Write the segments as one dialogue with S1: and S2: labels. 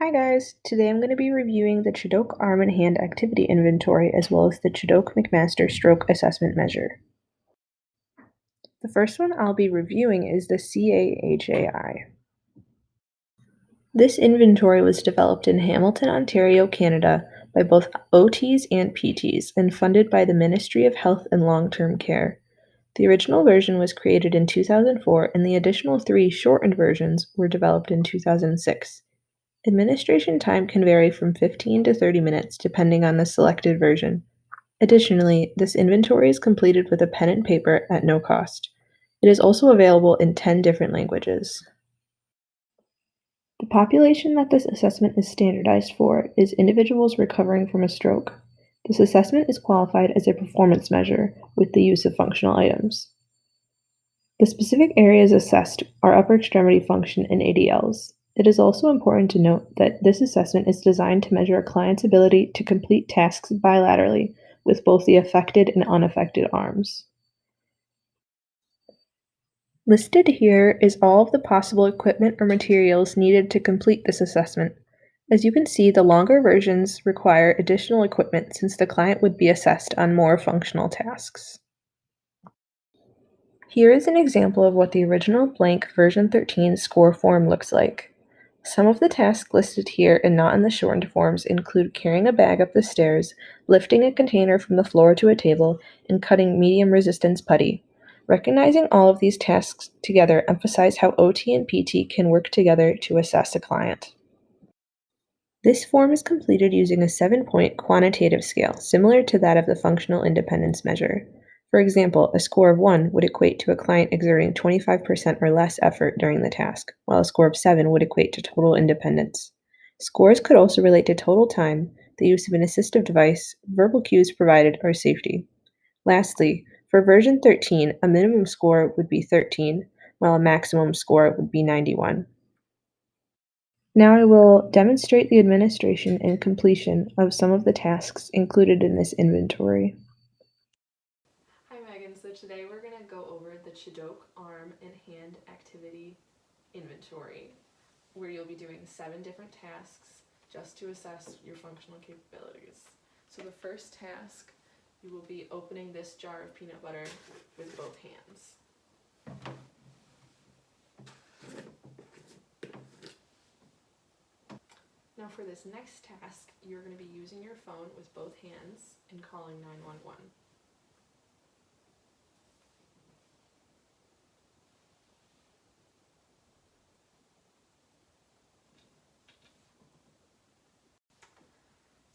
S1: Hi guys, today I'm going to be reviewing the Chidok Arm and Hand Activity Inventory as well as the Chidok-McMaster Stroke Assessment Measure. The first one I'll be reviewing is the CAHAI. This inventory was developed in Hamilton, Ontario, Canada by both OTs and PTs and funded by the Ministry of Health and Long-Term Care. The original version was created in 2004 and the additional 3 shortened versions were developed in 2006. Administration time can vary from 15 to 30 minutes depending on the selected version. Additionally, this inventory is completed with a pen and paper at no cost. It is also available in 10 different languages. The population that this assessment is standardized for is individuals recovering from a stroke. This assessment is qualified as a performance measure with the use of functional items. The specific areas assessed are upper extremity function and ADLs. It is also important to note that this assessment is designed to measure a client's ability to complete tasks bilaterally with both the affected and unaffected arms. Listed here is all of the possible equipment or materials needed to complete this assessment. As you can see, the longer versions require additional equipment since the client would be assessed on more functional tasks. Here is an example of what the original blank version 13 score form looks like. Some of the tasks listed here and not in the shortened forms include carrying a bag up the stairs, lifting a container from the floor to a table, and cutting medium resistance putty. Recognizing all of these tasks together emphasize how OT and PT can work together to assess a client. This form is completed using a 7-point quantitative scale, similar to that of the functional independence measure. For example, a score of 1 would equate to a client exerting 25% or less effort during the task, while a score of 7 would equate to total independence. Scores could also relate to total time, the use of an assistive device, verbal cues provided, or safety. Lastly, for version 13, a minimum score would be 13, while a maximum score would be 91. Now I will demonstrate the administration and completion of some of the tasks included in this inventory.
S2: Hi Megan, so today we're going to go over the Chidok Arm and Hand Activity Inventory, where you'll be doing 7 different tasks just to assess your functional capabilities. So the first task, you will be opening this jar of peanut butter with both hands. Now for this next task, you're going to be using your phone with both hands and calling 911.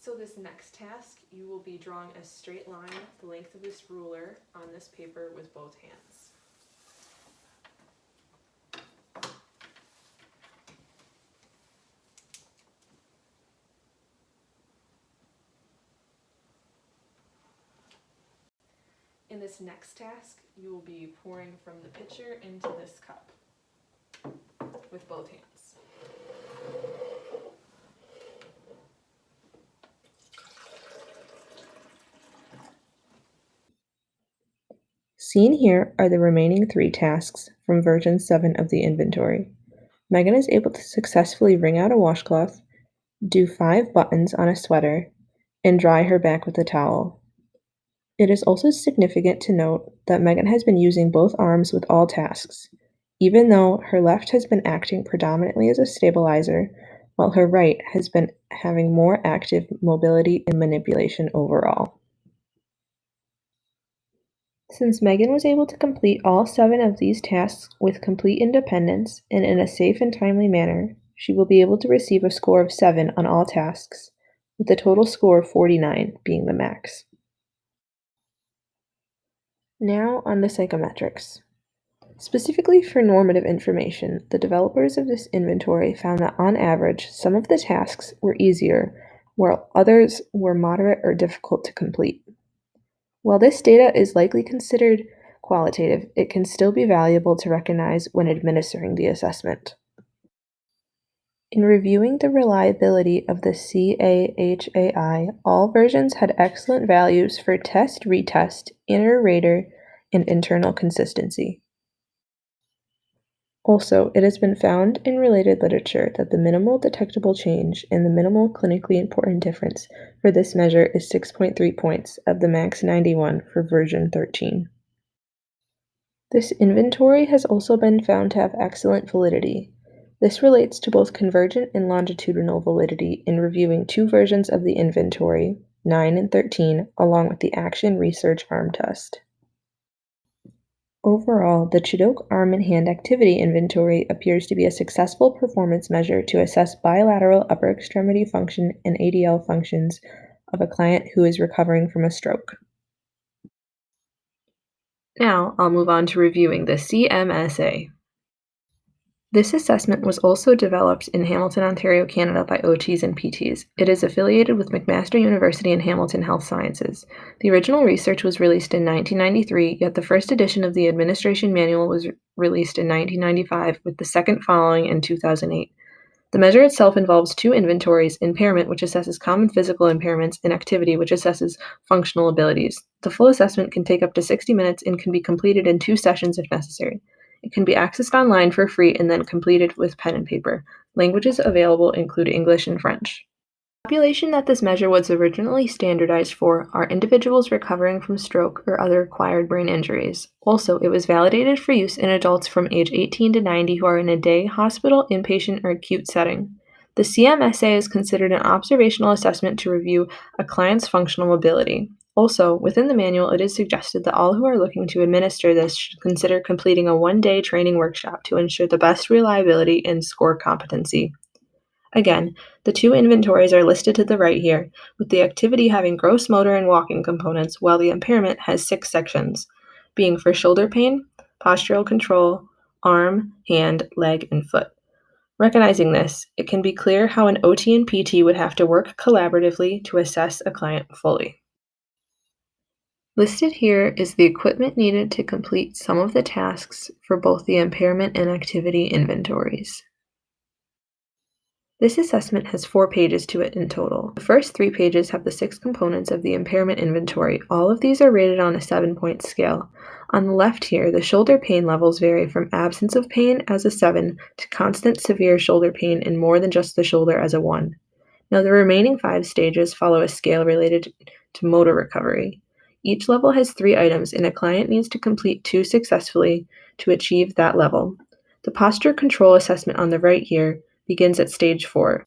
S2: So this next task, you will be drawing a straight line the length of this ruler on this paper with both hands. In this next task, you will be pouring from the pitcher into this cup with both hands.
S1: Seen here are the remaining 3 tasks from version 7 of the inventory. Megan is able to successfully wring out a washcloth, do 5 buttons on a sweater, and dry her back with a towel. It is also significant to note that Megan has been using both arms with all tasks, even though her left has been acting predominantly as a stabilizer, while her right has been having more active mobility and manipulation overall. Since Megan was able to complete all 7 of these tasks with complete independence and in a safe and timely manner, she will be able to receive a score of 7 on all tasks, with a total score of 49 being the max. Now on the psychometrics. Specifically for normative information, the developers of this inventory found that on average, some of the tasks were easier, while others were moderate or difficult to complete. While this data is likely considered qualitative, it can still be valuable to recognize when administering the assessment. In reviewing the reliability of the CAHAI, all versions had excellent values for test, retest, inter-rater, and internal consistency. Also, it has been found in related literature that the minimal detectable change and the minimal clinically important difference for this measure is 6.3 points of the max 91 for version 13. This inventory has also been found to have excellent validity. This relates to both convergent and longitudinal validity in reviewing two versions of the inventory, 9 and 13, along with the action research arm test. Overall, the Chidok Arm and Hand Activity Inventory appears to be a successful performance measure to assess bilateral upper extremity function and ADL functions of a client who is recovering from a stroke. Now, I'll move on to reviewing the CMSA. This assessment was also developed in Hamilton, Ontario, Canada by OTs and PTs. It is affiliated with McMaster University and Hamilton Health Sciences. The original research was released in 1993, yet the first edition of the administration manual was released in 1995, with the second following in 2008. The measure itself involves two inventories: impairment, which assesses common physical impairments, and activity, which assesses functional abilities. The full assessment can take up to 60 minutes and can be completed in 2 sessions if necessary. It can be accessed online for free and then completed with pen and paper. Languages available include English and French. The population that this measure was originally standardized for are individuals recovering from stroke or other acquired brain injuries. Also, it was validated for use in adults from age 18 to 90 who are in a day, hospital, inpatient, or acute setting. The CMSA is considered an observational assessment to review a client's functional ability. Also, within the manual, it is suggested that all who are looking to administer this should consider completing a one-day training workshop to ensure the best reliability and score competency. Again, the two inventories are listed to the right here, with the activity having gross motor and walking components, while the impairment has 6 sections, being for shoulder pain, postural control, arm, hand, leg, and foot. Recognizing this, it can be clear how an OT and PT would have to work collaboratively to assess a client fully. Listed here is the equipment needed to complete some of the tasks for both the impairment and activity inventories. This assessment has 4 pages to it in total. The first 3 pages have the 6 components of the impairment inventory. All of these are rated on a 7-point scale. On the left here, the shoulder pain levels vary from absence of pain as a 7 to constant severe shoulder pain and more than just the shoulder as a 1. Now the remaining 5 stages follow a scale related to motor recovery. Each level has 3 items, and a client needs to complete 2 successfully to achieve that level. The posture control assessment on the right here begins at stage 4.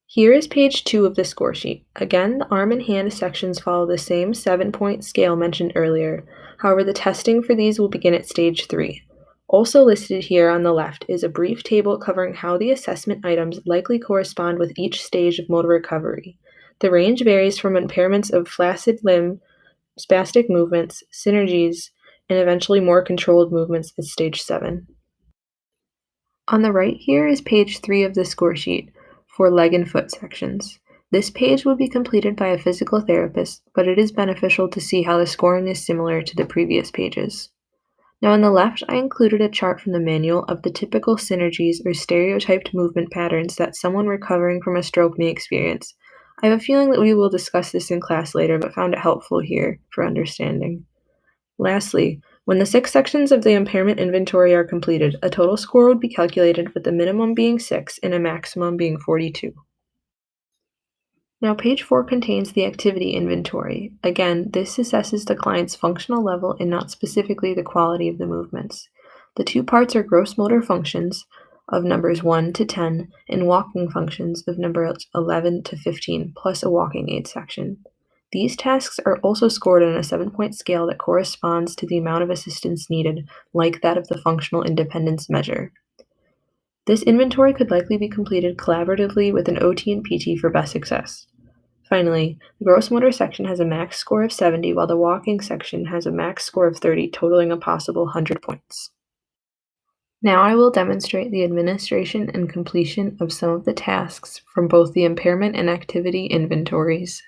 S1: Here is page 2 of the score sheet. Again, the arm and hand sections follow the same 7-point scale mentioned earlier. However, the testing for these will begin at stage 3. Also listed here on the left is a brief table covering how the assessment items likely correspond with each stage of motor recovery. The range varies from impairments of flaccid limb, spastic movements, synergies, and eventually more controlled movements at stage 7. On the right here is page 3 of the score sheet for leg and foot sections. This page would be completed by a physical therapist, but it is beneficial to see how the scoring is similar to the previous pages. Now on the left, I included a chart from the manual of the typical synergies or stereotyped movement patterns that someone recovering from a stroke may experience. I have a feeling that we will discuss this in class later, but found it helpful here for understanding. Lastly, when the 6 sections of the impairment inventory are completed, a total score would be calculated with the minimum being 6 and a maximum being 42. Now page 4 contains the activity inventory. Again, this assesses the client's functional level and not specifically the quality of the movements. The 2 parts are gross motor functions of numbers 1 to 10 and walking functions of numbers 11 to 15, plus a walking aid section. These tasks are also scored on a 7-point scale that corresponds to the amount of assistance needed, like that of the functional independence measure. This inventory could likely be completed collaboratively with an OT and PT for best success. Finally, the gross motor section has a max score of 70, while the walking section has a max score of 30, totaling a possible 100 points. Now I will demonstrate the administration and completion of some of the tasks from both the impairment and activity inventories.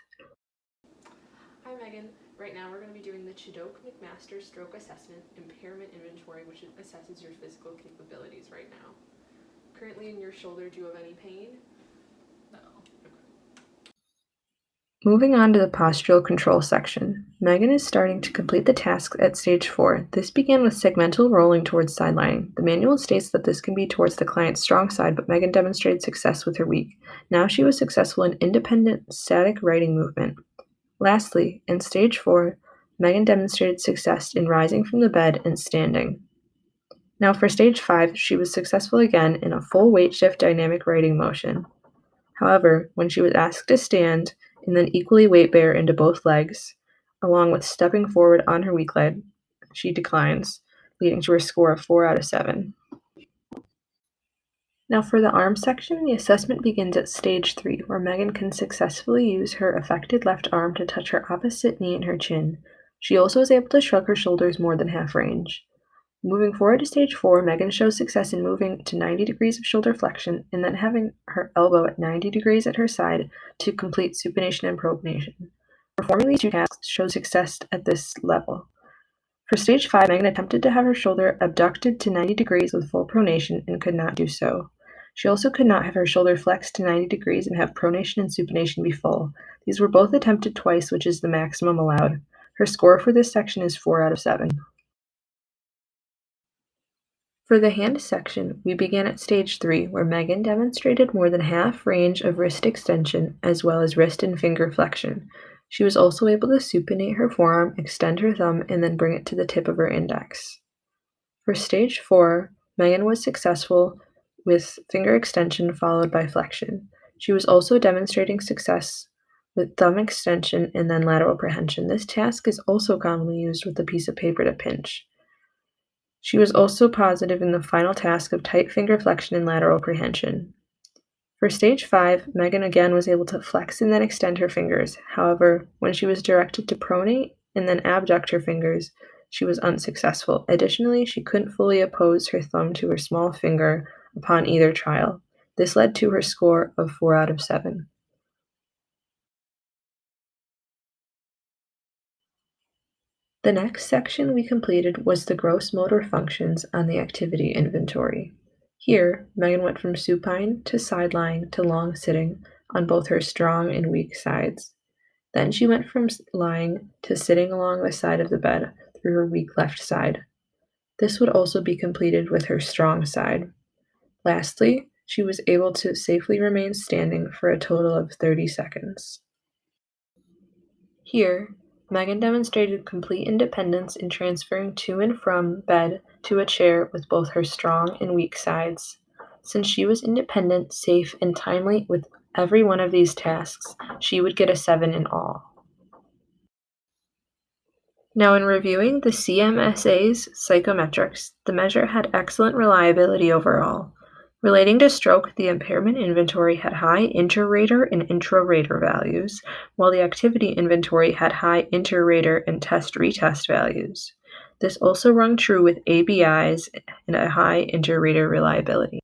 S2: Hi Megan, right now we're going to be doing the Chidok-McMaster Stroke Assessment Impairment Inventory, which assesses your physical capabilities right now. Currently in your shoulder, do you have any pain?
S3: No.
S1: Moving on to the postural control section, Megan is starting to complete the tasks at stage 4. This began with segmental rolling towards sidelining. The manual states that this can be towards the client's strong side, but Megan demonstrated success with her weak. Now she was successful in independent static writing movement. Lastly, in stage 4, Megan demonstrated success in rising from the bed and standing. Now for stage 5, she was successful again in a full weight shift dynamic writing motion. However, when she was asked to stand and then equally weight bear into both legs, along with stepping forward on her weak leg, she declines, leading to her score of 4 out of 7. Now for the arm section, the assessment begins at stage 3, where Megan can successfully use her affected left arm to touch her opposite knee and her chin. She also is able to shrug her shoulders more than half range. Moving forward to stage 4, Megan shows success in moving to 90 degrees of shoulder flexion and then having her elbow at 90 degrees at her side to complete supination and pronation. Performing these two tasks shows success at this level. For stage 5, Megan attempted to have her shoulder abducted to 90 degrees with full pronation and could not do so. She also could not have her shoulder flexed to 90 degrees and have pronation and supination be full. These were both attempted twice, which is the maximum allowed. Her score for this section is 4 out of 7. For the hand section, we began at stage 3, where Megan demonstrated more than half range of wrist extension as well as wrist and finger flexion. She was also able to supinate her forearm, extend her thumb, and then bring it to the tip of her index. For stage 4, Megan was successful with finger extension followed by flexion. She was also demonstrating success with thumb extension and then lateral prehension. This task is also commonly used with a piece of paper to pinch. She was also positive in the final task of tight finger flexion and lateral prehension. For stage 5, Megan again was able to flex and then extend her fingers. However, when she was directed to pronate and then abduct her fingers, she was unsuccessful. Additionally, she couldn't fully oppose her thumb to her small finger upon either trial. This led to her score of 4 out of 7. The next section we completed was the gross motor functions on the activity inventory. Here, Megan went from supine to side lying to long sitting on both her strong and weak sides. Then she went from lying to sitting along the side of the bed through her weak left side. This would also be completed with her strong side. Lastly, she was able to safely remain standing for a total of 30 seconds. Here, Megan demonstrated complete independence in transferring to and from bed to a chair with both her strong and weak sides. Since she was independent, safe, and timely with every one of these tasks, she would get a 7 in all. Now, in reviewing the CMSA's psychometrics, the measure had excellent reliability overall. Relating to stroke, the impairment inventory had high inter-rater and intra-rater values, while the activity inventory had high inter-rater and test-retest values. This also rung true with ABIs and a high inter-rater reliability.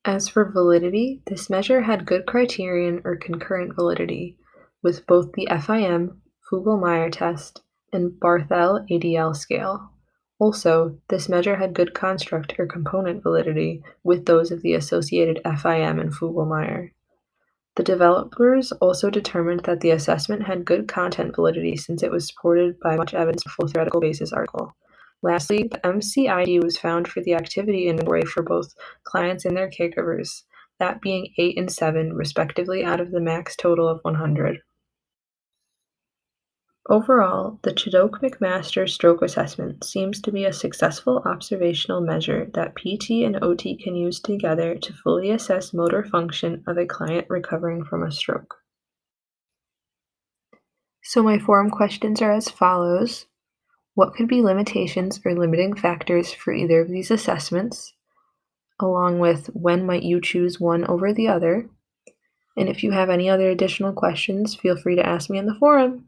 S1: As for validity, this measure had good criterion or concurrent validity, with both the FIM, Fugl-Meyer test, and Barthel ADL scale. Also, this measure had good construct or component validity with those of the associated FIM and Fugl-Meyer. The developers also determined that the assessment had good content validity since it was supported by much evidence in a full theoretical basis article. Lastly, the MCID was found for the activity inventory for both clients and their caregivers, that being 8 and 7, respectively, out of the max total of 100. Overall, the Chidok-McMaster stroke assessment seems to be a successful observational measure that PT and OT can use together to fully assess motor function of a client recovering from a stroke. So my forum questions are as follows. What could be limitations or limiting factors for either of these assessments? Along with when might you choose one over the other? And if you have any other additional questions, feel free to ask me in the forum.